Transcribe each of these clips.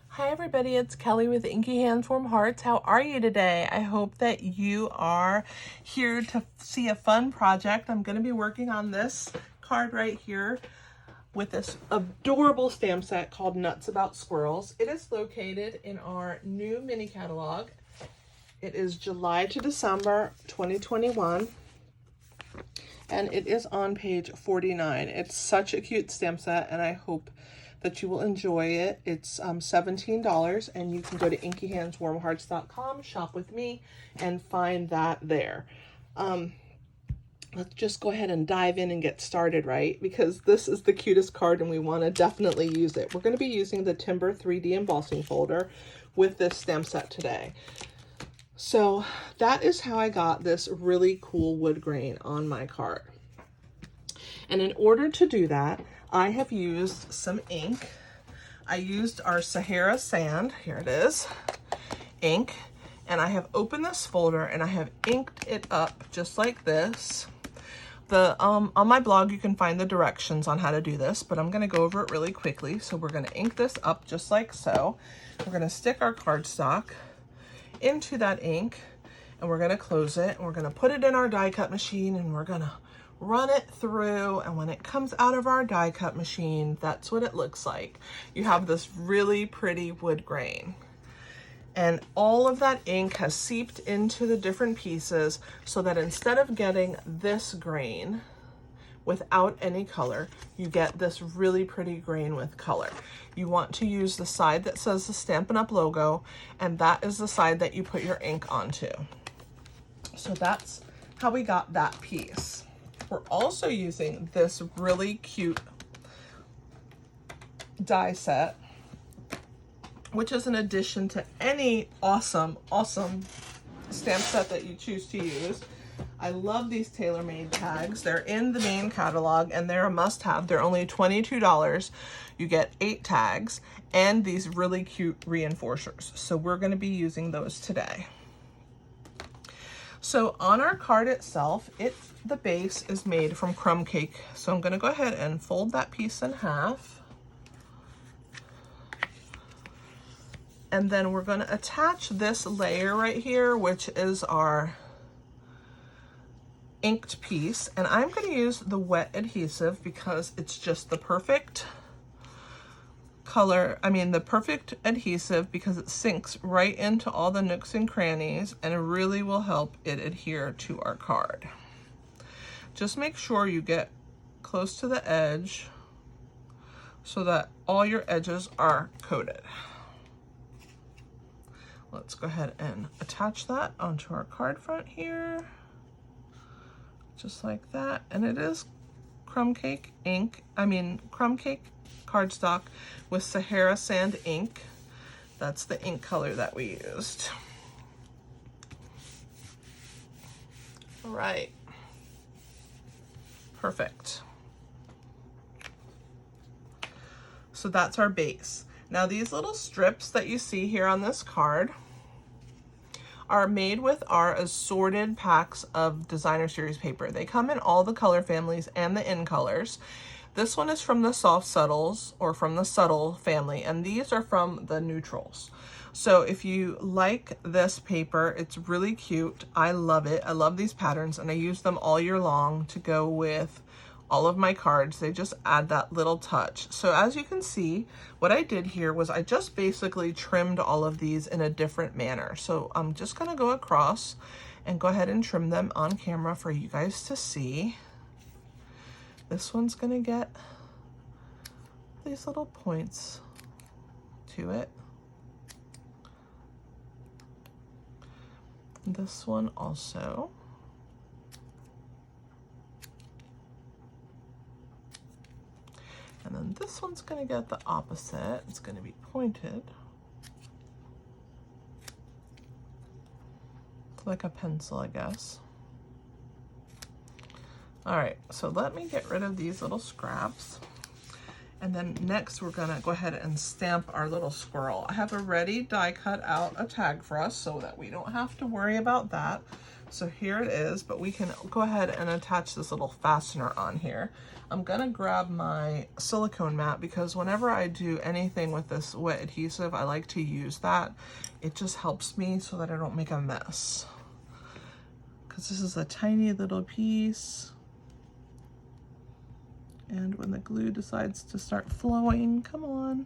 Hi everybody, it's Kelly with Inky Hands Warm Hearts. How are you today? I hope that you are here to see a fun project. I'm going to be working on this card right here with this adorable stamp set called Nuts About Squirrels. It is located in our new mini catalog. It is July to December 2021. And it is on page 49. It's such a cute stamp set, and I hope that you will enjoy it. It's $17, and you can go to inkyhandswarmhearts.com, shop with me, and find that there. Let's just go ahead and dive in and get started, right? Because this is the cutest card, and we want to definitely use it. We're going to be using the Timber 3D embossing folder with this stamp set today. So that is how I got this really cool wood grain on my card. And in order to do that, I have used some ink. I used our Sahara Sand, here it is, ink. And I have opened this folder and I have inked it up just like this. On my blog, you can find the directions on how to do this, but I'm gonna go over it really quickly. So we're gonna ink this up just like so. We're gonna stick our cardstock into that ink and we're going to close it and we're going to put it in our die cut machine and we're going to run it through, and when it comes out of our die cut machine, that's what it looks like. You have this really pretty wood grain, and all of that ink has seeped into the different pieces so that instead of getting this grain without any color, you get this really pretty grain with color. You want to use the side that says the Stampin' Up logo, and that is the side that you put your ink onto. So that's how we got that piece. We're also using this really cute die set, which is an addition to any awesome stamp set that you choose to use. I love these tailor-made tags. They're in the main catalog and they're a must-have. They're only $22. You get 8 tags and these really cute reinforcers. So we're going to be using those today. So on our card itself, the base is made from crumb cake. So I'm going to go ahead and fold that piece in half. And then we're going to attach this layer right here, which is our inked piece, and I'm going to use the wet adhesive because it's just the perfect color. The perfect adhesive because it sinks right into all the nooks and crannies and it really will help it adhere to our card. Just make sure you get close to the edge so that all your edges are coated. Let's go ahead and attach that onto our card front here. Just like that. And it is crumb cake cardstock with Sahara Sand ink. That's the ink color that we used. All right. Perfect. So that's our base. Now these little strips that you see here on this card are made with our assorted packs of designer series paper. They come in all the color families and the in colors. This one is from the soft subtles, or from the subtle family, and these are from the neutrals. So if you like this paper, it's really cute. I love it. I love these patterns and I use them all year long to go with all of my cards. They just add that little touch. So as you can see, what I did here was I just basically trimmed all of these in a different manner. So I'm just gonna go across and go ahead and trim them on camera for you guys to see. This one's gonna get these little points to it. This one also. And then this one's going to get the opposite. It's going to be pointed. Like a pencil, I guess. All right, so let me get rid of these little scraps. And then next we're gonna go ahead and stamp our little squirrel. I have already die cut out a tag for us so that we don't have to worry about that. So here it is, but we can go ahead and attach this little fastener on here. I'm gonna grab my silicone mat because whenever I do anything with this wet adhesive, I like to use that. It just helps me so that I don't make a mess. Because this is a tiny little piece. And when the glue decides to start flowing, come on.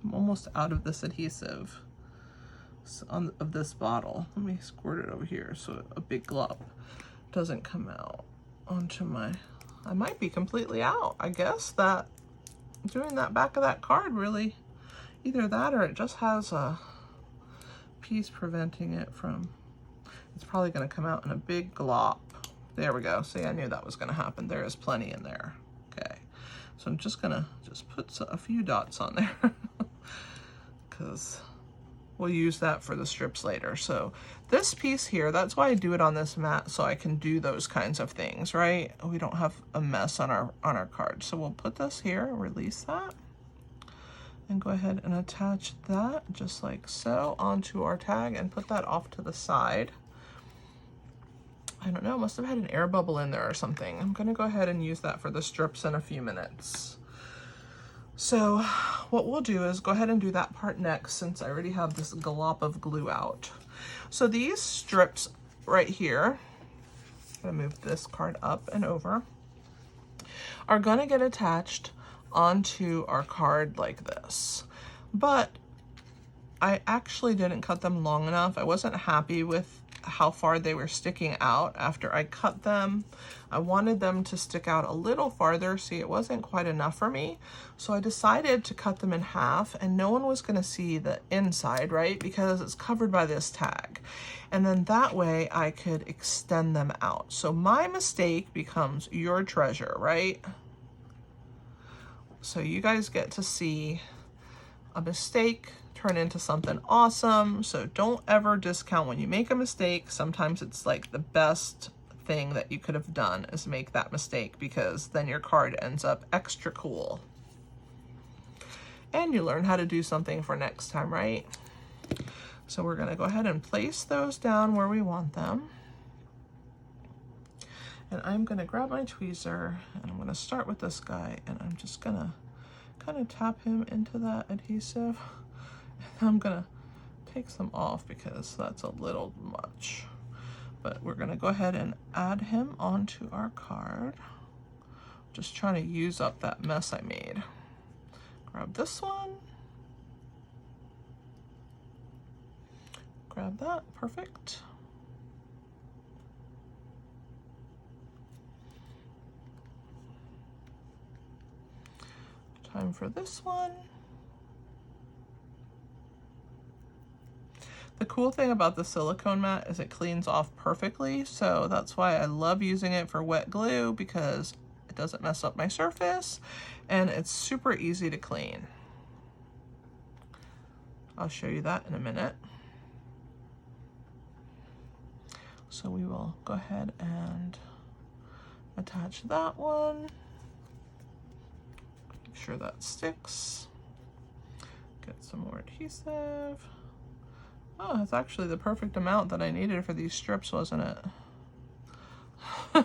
I'm almost out of this adhesive of this bottle. Let me squirt it over here so a big glop doesn't come out onto my, I might be completely out. I guess that doing that back of that card really, either that or it just has a piece preventing it from, it's probably gonna come out in a big glop. There we go. See, I knew that was gonna happen. There is plenty in there. Okay, so I'm just gonna put a few dots on there because we'll use that for the strips later. So this piece here, that's why I do it on this mat, so I can do those kinds of things, right? We don't have a mess on our card. So we'll put this here, release that, and go ahead and attach that just like so onto our tag and put that off to the side. I don't know, must have had an air bubble in there or something. I'm gonna go ahead and use that for the strips in a few minutes. So what we'll do is go ahead and do that part next since I already have this glop of glue out. So these strips right here, I'm gonna move this card up and over, are gonna get attached onto our card like this. But I actually didn't cut them long enough. I wasn't happy with how far they were sticking out after I cut them. I wanted them to stick out a little farther. See, it wasn't quite enough for me. So I decided to cut them in half and no one was gonna see the inside, right? Because it's covered by this tag. And then that way I could extend them out. So my mistake becomes your treasure, right? So you guys get to see a mistake turn into something awesome. So don't ever discount when you make a mistake. Sometimes it's like the best thing that you could have done is make that mistake because then your card ends up extra cool. And you learn how to do something for next time, right? So we're gonna go ahead and place those down where we want them. And I'm gonna grab my tweezer and I'm gonna start with this guy and I'm just gonna kind of tap him into that adhesive. I'm gonna take some off because that's a little much. But we're gonna go ahead and add him onto our card. Just trying to use up that mess I made. Grab this one. Grab that, perfect. Time for this one. The cool thing about the silicone mat is it cleans off perfectly, so that's why I love using it for wet glue because it doesn't mess up my surface and it's super easy to clean. I'll show you that in a minute. So we will go ahead and attach that one. Make sure that sticks. Get some more adhesive. Oh, it's actually the perfect amount that I needed for these strips, wasn't it?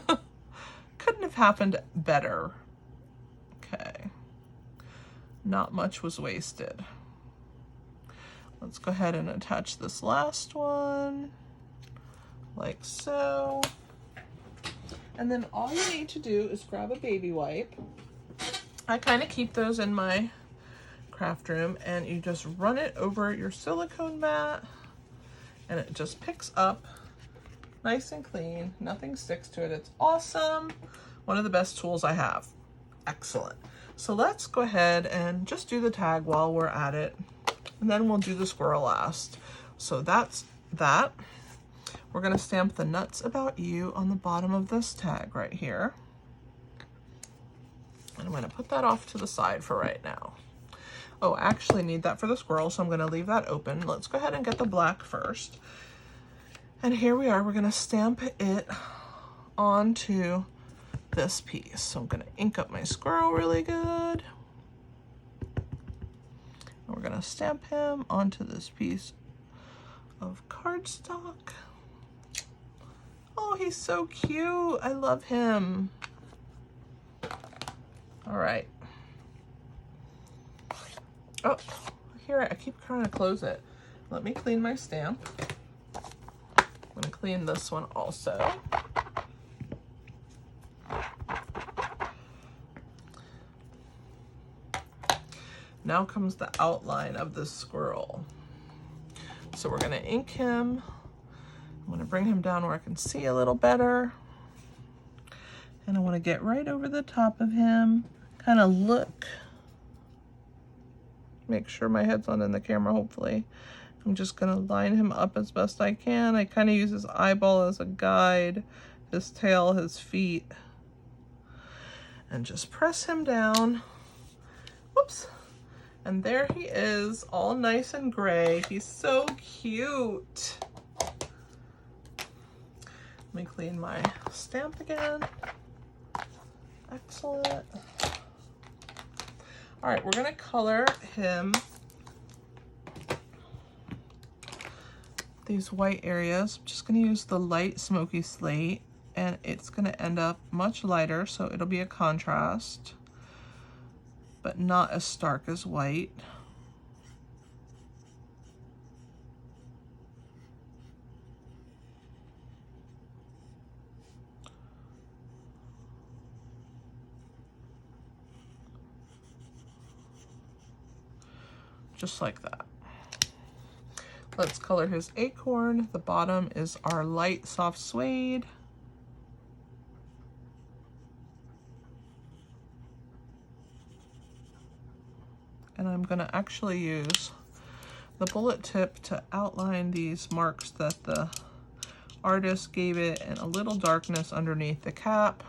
Couldn't have happened better. Okay. Not much was wasted. Let's go ahead and attach this last one, like so. And then all you need to do is grab a baby wipe. I kind of keep those in my craft room and you just run it over your silicone mat and it just picks up nice and clean. Nothing sticks to it. It's awesome. One of the best tools I have. Excellent. So let's go ahead and just do the tag while we're at it. And then we'll do the squirrel last. So that's that. We're gonna stamp the nuts about you on the bottom of this tag right here. And I'm gonna put that off to the side for right now. Oh, I actually need that for the squirrel, so I'm gonna leave that open. Let's go ahead and get the black first. And here we are, we're gonna stamp it onto this piece. So I'm gonna ink up my squirrel really good. And we're gonna stamp him onto this piece of cardstock Oh, he's so cute. I love him. All right. Oh, here, I keep trying to close it. Let me clean my stamp. I'm gonna clean this one also. Now comes the outline of the squirrel. So we're gonna ink him. I'm gonna bring him down where I can see a little better. And I wanna get right over the top of him, kind of look. Make sure my head's not in the camera, hopefully. I'm just gonna line him up as best I can. I kind of use his eyeball as a guide, his tail, his feet. And just press him down. Whoops. And there he is, all nice and gray. He's so cute. Let me clean my stamp again. Excellent. All right, we're gonna color him these white areas. I'm just gonna use the light smoky slate, and it's gonna end up much lighter, so it'll be a contrast, but not as stark as white. Just like that. Let's color his acorn. The bottom is our light soft suede. And I'm gonna actually use the bullet tip to outline these marks that the artist gave it and a little darkness underneath the cap.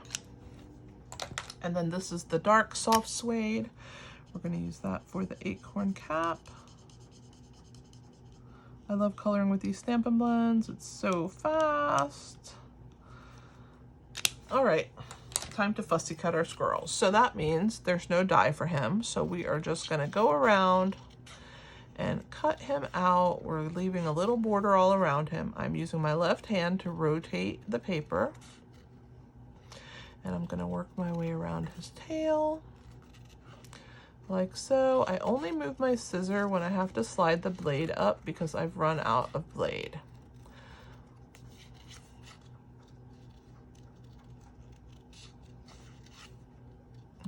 And then this is the dark soft suede. We're gonna use that for the acorn cap. I love coloring with these Stampin' Blends. It's so fast. All right, time to fussy cut our squirrels. So that means there's no die for him. So we are just gonna go around and cut him out. We're leaving a little border all around him. I'm using my left hand to rotate the paper. And I'm gonna work my way around his tail. Like so. I only move my scissor when I have to slide the blade up because I've run out of blade.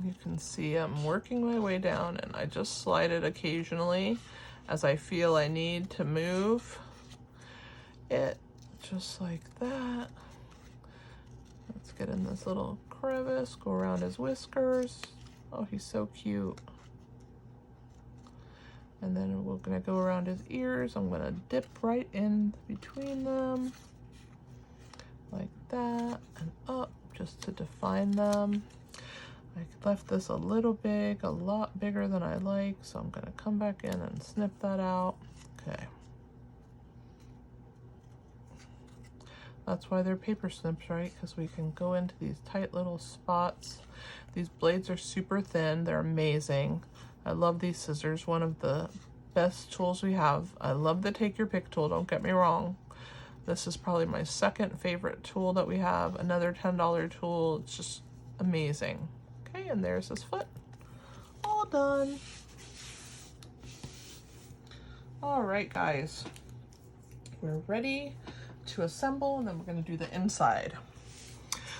You can see I'm working my way down, and I just slide it occasionally as I feel I need to move it, just like that. Let's get in this little crevice, go around his whiskers. Oh, he's so cute. And then we're gonna go around his ears. I'm gonna dip right in between them, like that, and up, just to define them. I left this a little big, a lot bigger than I like, so I'm gonna come back in and snip that out. Okay. That's why they're paper snips, right? Because we can go into these tight little spots. These blades are super thin. They're amazing. I love these scissors, one of the best tools we have. I love the take your pick tool, don't get me wrong. This is probably my second favorite tool that we have. Another $10 tool. It's just amazing. Okay, and there's his foot. All done. All right, guys. We're ready to assemble, and then we're going to do the inside.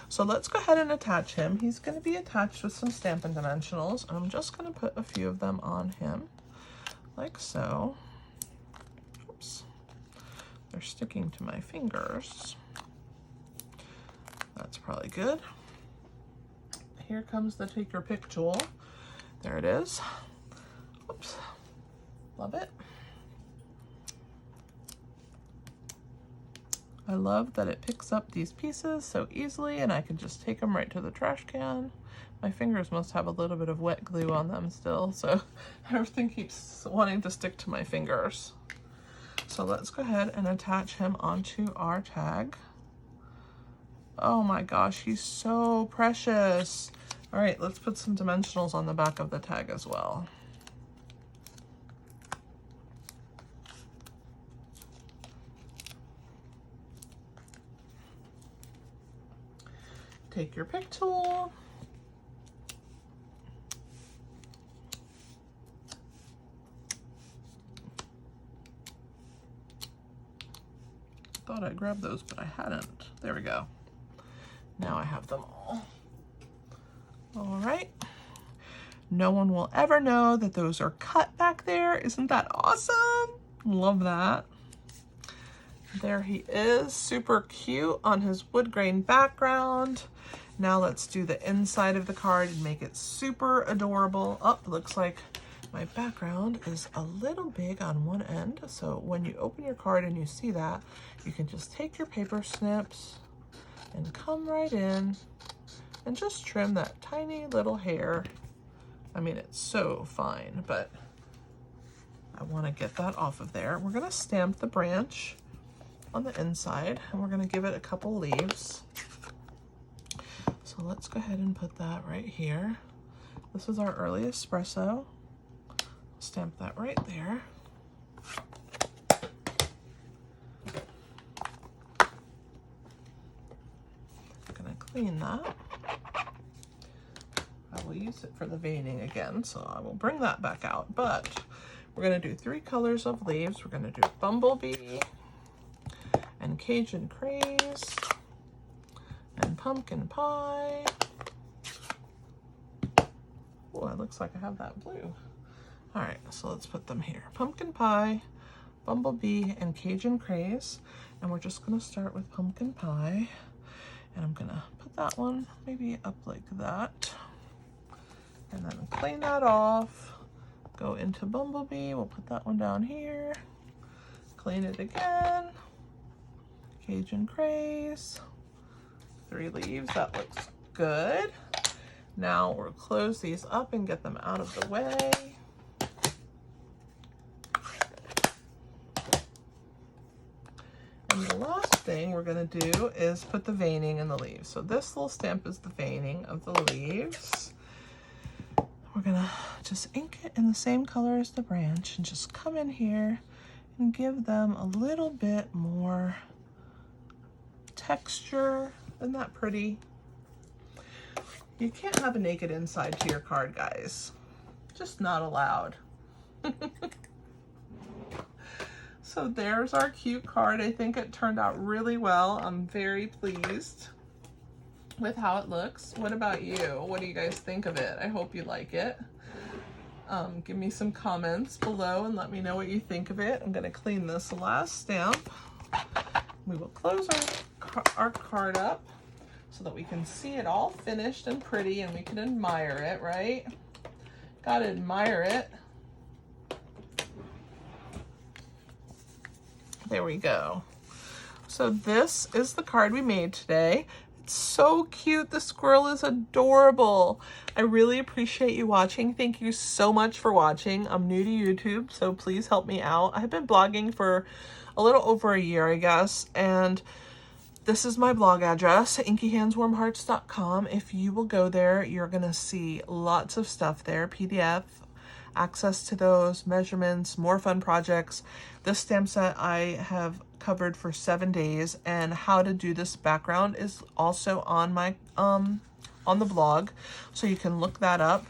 So let's go ahead and attach him. He's going to be attached with some Stampin' Dimensionals. I'm just going to put a few of them on him, like so. Oops. They're sticking to my fingers. That's probably good. Here comes the take your pick tool. There it is. Oops. Love it. I love that it picks up these pieces so easily, and I can just take them right to the trash can. My fingers must have a little bit of wet glue on them still, so everything keeps wanting to stick to my fingers. So let's go ahead and attach him onto our tag. Oh my gosh, he's so precious. All right, let's put some dimensionals on the back of the tag as well. Take your pick tool. Thought I grabbed those, but I hadn't. There we go. Now I have them all. All right. No one will ever know that those are cut back there. Isn't that awesome? Love that. There he is, super cute on his wood grain background. Now let's do the inside of the card and make it super adorable. Oh, looks like my background is a little big on one end. So when you open your card and you see that, you can just take your paper snips and come right in and just trim that tiny little hair. I mean, it's so fine, but I want to get that off of there. We're going to stamp the branch on the inside, and we're going to give it a couple leaves. So let's go ahead and put that right here. This is our early espresso. Stamp that right there. I'm going to clean that. I will use it for the veining again, so I will bring that back out. But we're going to do 3 colors of leaves. We're going to do Bumblebee and Cajun Craze and Pumpkin Pie. Oh, it looks like I have that blue. All right, so let's put them here. Pumpkin Pie, Bumblebee, and Cajun Craze. And we're just gonna start with Pumpkin Pie. And I'm gonna put that one maybe up like that. And then clean that off. Go into Bumblebee, we'll put that one down here. Clean it again. Cajun Craze. 3 leaves, that looks good. Now we'll close these up and get them out of the way. And the last thing we're going to do is put the veining in the leaves. So this little stamp is the veining of the leaves. We're going to just ink it in the same color as the branch and just come in here and give them a little bit more texture. Isn't that pretty? You can't have a naked inside to your card, guys. Just not allowed. So there's our cute card. I think it turned out really well. I'm very pleased with how it looks. What about you? What do you guys think of it? I hope you like it. Give me some comments below and let me know what you think of it. I'm going to clean this last stamp. We will close our card up so that we can see it all finished and pretty and we can admire it, right? Gotta admire it. There we go. So this is the card we made today. It's so cute. The squirrel is adorable. I really appreciate you watching. Thank you so much for watching. I'm new to YouTube, so please help me out. I've been blogging for a little over a year, I guess, and this is my blog address, inkyhandswarmhearts.com. If you will go there, you're gonna see lots of stuff there, PDF, access to those, measurements, more fun projects. This stamp set I have covered for 7 days, and how to do this background is also on my on the blog, so you can look that up.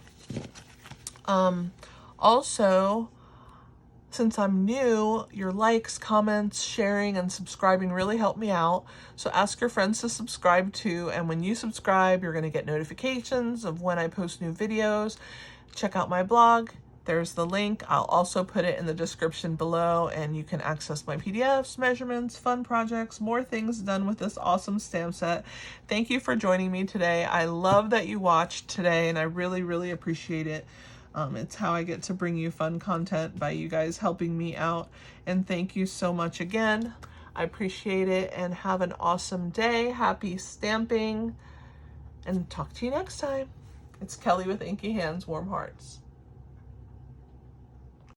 Also, since I'm new, your likes, comments, sharing, and subscribing really help me out. So ask your friends to subscribe too, and when you subscribe, you're going to get notifications of when I post new videos. Check out my blog. There's the link. I'll also put it in the description below, and you can access my PDFs, measurements, fun projects, more things done with this awesome stamp set. Thank you for joining me today. I love that you watched today, and I really, really appreciate it. It's how I get to bring you fun content by you guys helping me out. And thank you so much again. I appreciate it, and have an awesome day. Happy stamping, and talk to you next time. It's Kelly with Inky Hands, Warm Hearts.